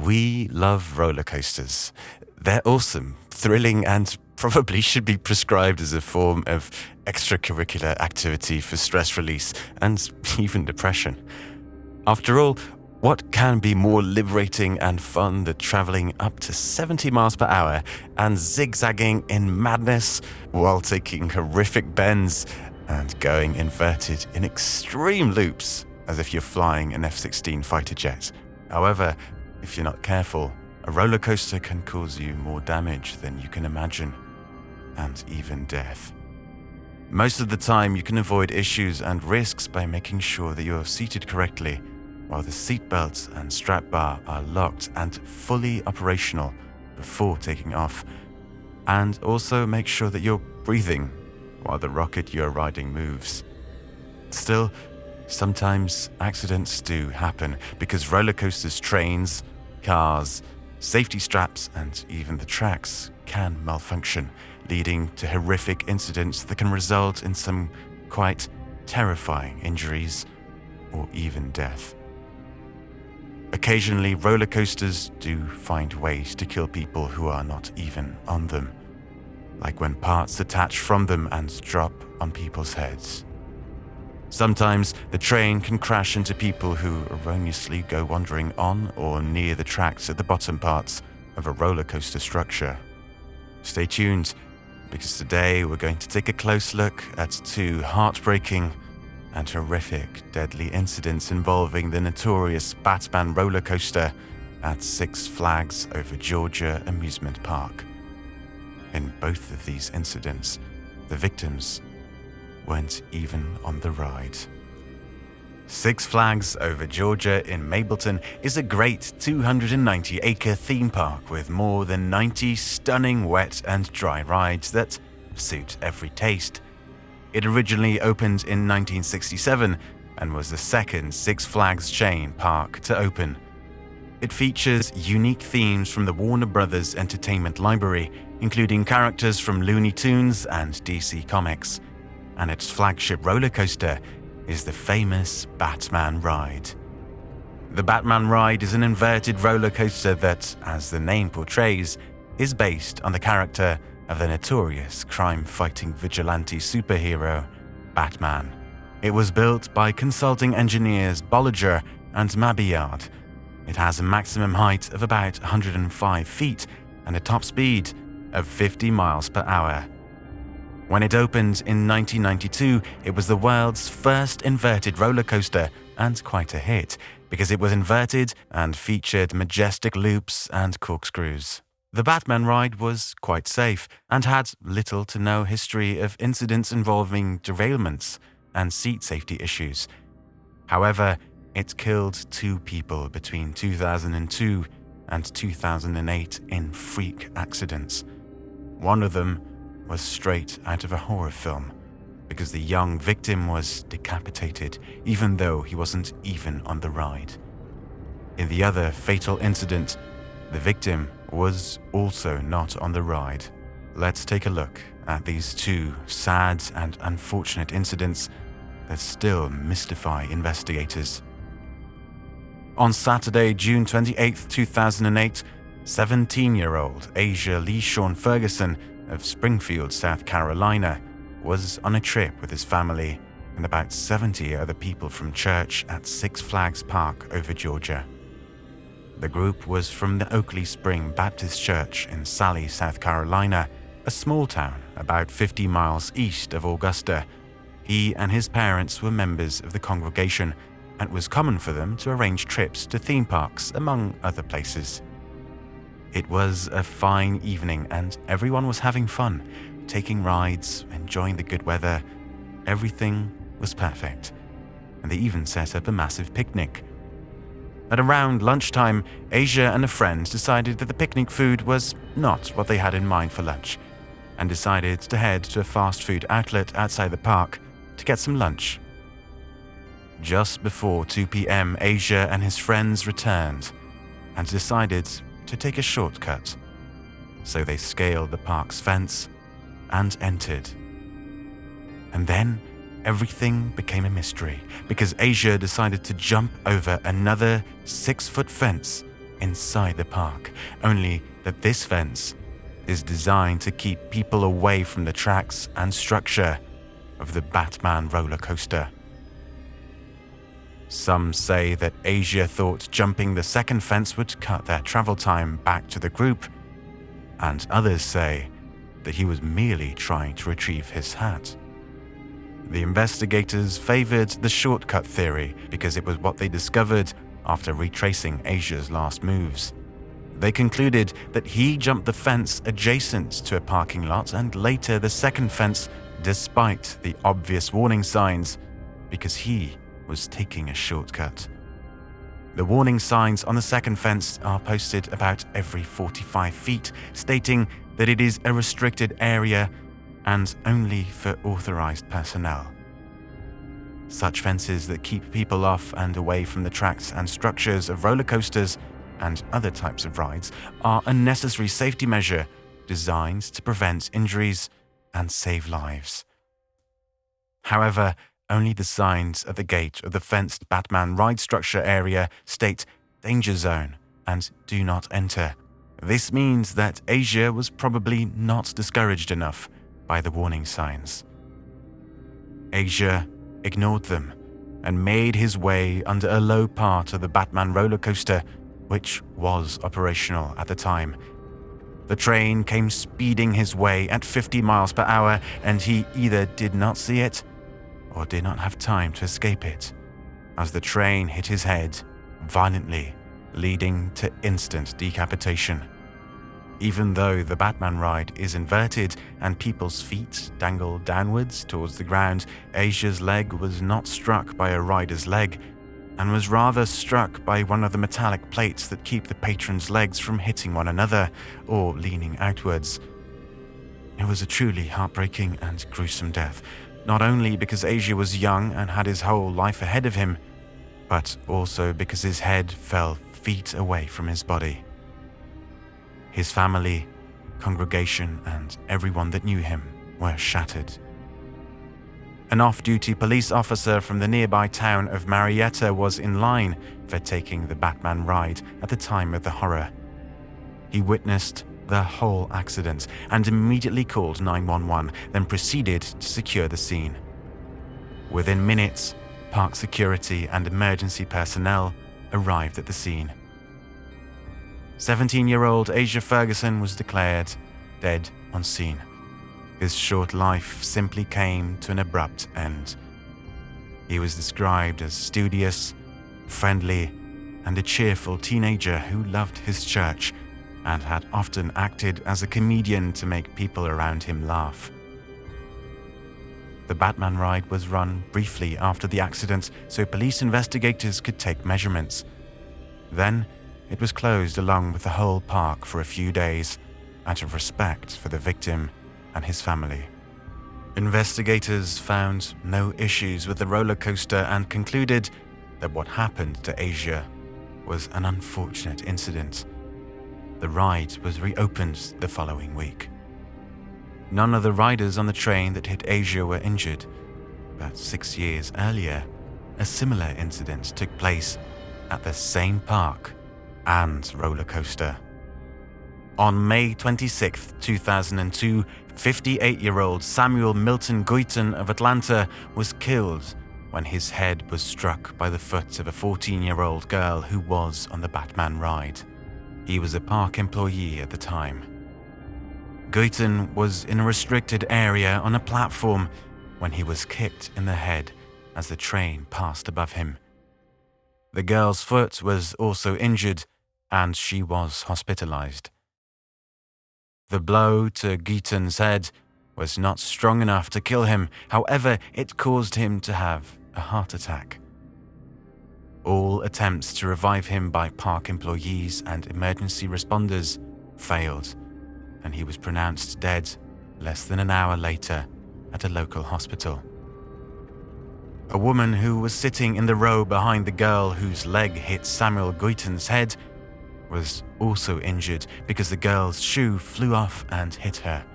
We love roller coasters. They're awesome, thrilling, and probably should be prescribed as a form of extracurricular activity for stress release and even depression. After all, what can be more liberating and fun than traveling up to 70 miles per hour and zigzagging in madness while taking horrific bends and going inverted in extreme loops as if you're flying an F-16 fighter jet? However, if you're not careful, a roller coaster can cause you more damage than you can imagine, and even death. Most of the time, you can avoid issues and risks by making sure that you're seated correctly, while the seatbelt and strap bar are locked and fully operational before taking off. And also make sure that you're breathing while the rocket you're riding moves. Still, sometimes accidents do happen because roller coasters, trains, cars, safety straps, and even the tracks can malfunction, leading to horrific incidents that can result in some quite terrifying injuries or even death. Occasionally, roller coasters do find ways to kill people who are not even on them, like when parts detach from them and drop on people's heads. Sometimes the train can crash into people who erroneously go wandering on or near the tracks at the bottom parts of a roller coaster structure. Stay tuned, because today we're going to take a close look at two heartbreaking and horrific deadly incidents involving the notorious Batman roller coaster at Six Flags over Georgia amusement park. In both of these incidents, the victims weren't even on the ride. Six Flags over Georgia in Mableton is a great 290-acre theme park with more than 90 stunning wet and dry rides that suit every taste. It originally opened in 1967 and was the second Six Flags chain park to open. It features unique themes from the Warner Brothers Entertainment Library, including characters from Looney Tunes and DC Comics. And its flagship roller coaster is the famous Batman ride. The Batman ride is an inverted roller coaster that, as the name portrays, is based on the character of the notorious crime-fighting vigilante superhero, Batman. It was built by consulting engineers Bolliger and Mableton. It has a maximum height of about 105 feet and a top speed of 50 miles per hour. When it opened in 1992, it was the world's first inverted roller coaster and quite a hit because it was inverted and featured majestic loops and corkscrews. The Batman ride was quite safe and had little to no history of incidents involving derailments and seat safety issues. However, it killed 2 people between 2002 and 2008 in freak accidents. One of them was straight out of a horror film because the young victim was decapitated even though he wasn't even on the ride. In the other fatal incident, the victim was also not on the ride. Let's take a look at these 2 sad and unfortunate incidents that still mystify investigators. On Saturday, June 28, 2008, 17-year-old Asia Leeshawn Ferguson of Springfield, South Carolina, was on a trip with his family and about 70 other people from church at Six Flags Park over Georgia. The group was from the Oakley Spring Baptist Church in Sally, South Carolina, a small town about 50 miles east of Augusta. He and his parents were members of the congregation, and it was common for them to arrange trips to theme parks, among other places. It was a fine evening and everyone was having fun, taking rides, enjoying the good weather. Everything was perfect, and they even set up a massive picnic. At around lunchtime, Asia and a friend decided that the picnic food was not what they had in mind for lunch, and decided to head to a fast food outlet outside the park to get some lunch. Just before 2 p.m., Asia and his friends returned and decided to take a shortcut. So they scaled the park's fence and entered. And then everything became a mystery because Asia decided to jump over another 6-foot fence inside the park, only that this fence is designed to keep people away from the tracks and structure of the Batman roller coaster. Some say that Asia thought jumping the second fence would cut their travel time back to the group, and others say that he was merely trying to retrieve his hat. The investigators favored the shortcut theory because it was what they discovered after retracing Asia's last moves. They concluded that he jumped the fence adjacent to a parking lot and later the second fence despite the obvious warning signs because he was taking a shortcut. The warning signs on the second fence are posted about every 45 feet, stating that it is a restricted area and only for authorized personnel. Such fences that keep people off and away from the tracks and structures of roller coasters and other types of rides are a necessary safety measure designed to prevent injuries and save lives. However, only the signs at the gate of the fenced Batman ride structure area state danger zone and do not enter. This means that Asia was probably not discouraged enough by the warning signs. Asia ignored them and made his way under a low part of the Batman roller coaster, which was operational at the time. The train came speeding his way at 50 miles per hour, and he either did not see it or did not have time to escape it, as the train hit his head violently, leading to instant decapitation. Even though the Batman ride is inverted and people's feet dangle downwards towards the ground, Asia's leg was not struck by a rider's leg, and was rather struck by one of the metallic plates that keep the patron's legs from hitting one another or leaning outwards. It was a truly heartbreaking and gruesome death, not only because Asia was young and had his whole life ahead of him, but also because his head fell feet away from his body. His family, congregation, and everyone that knew him were shattered. An off-duty police officer from the nearby town of Marietta was in line for taking the Batman ride at the time of the horror. He witnessed the whole accident and immediately called 911, then proceeded to secure the scene. Within minutes, park security and emergency personnel arrived at the scene. 17-year-old Asia Ferguson was declared dead on scene. His short life simply came to an abrupt end. He was described as studious, friendly, and a cheerful teenager who loved his church and had often acted as a comedian to make people around him laugh. The Batman ride was run briefly after the accident so police investigators could take measurements. Then, it was closed along with the whole park for a few days, out of respect for the victim and his family. Investigators found no issues with the roller coaster and concluded that what happened to Asia was an unfortunate incident. The ride was reopened the following week. None of the riders on the train that hit Asia were injured, but 6 years earlier, a similar incident took place at the same park and roller coaster. On May 26, 2002, 58-year-old Samuel Milton Guyton of Atlanta was killed when his head was struck by the foot of a 14-year-old girl who was on the Batman ride. He was a park employee at the time. Guyton was in a restricted area on a platform when he was kicked in the head as the train passed above him. The girl's foot was also injured and she was hospitalized. The blow to Guyton's head was not strong enough to kill him, however, it caused him to have a heart attack. All attempts to revive him by park employees and emergency responders failed, and he was pronounced dead less than an hour later at a local hospital. A woman who was sitting in the row behind the girl whose leg hit Samuel Guyton's head was also injured because the girl's shoe flew off and hit her.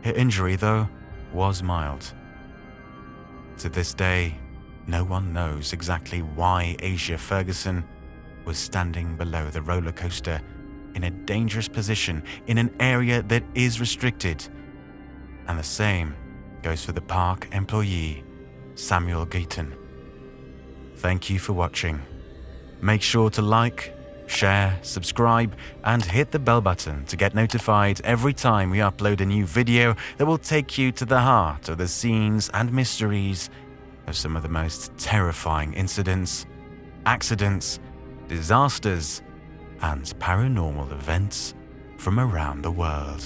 Her injury, though, was mild. To this day, no one knows exactly why Asia Ferguson was standing below the roller coaster in a dangerous position in an area that is restricted. And the same goes for the park employee, Samuel Guyton. Thank you for watching. Make sure to like, share, subscribe, and hit the bell button to get notified every time we upload a new video that will take you to the heart of the scenes and mysteries of some of the most terrifying incidents, accidents, disasters, and paranormal events from around the world.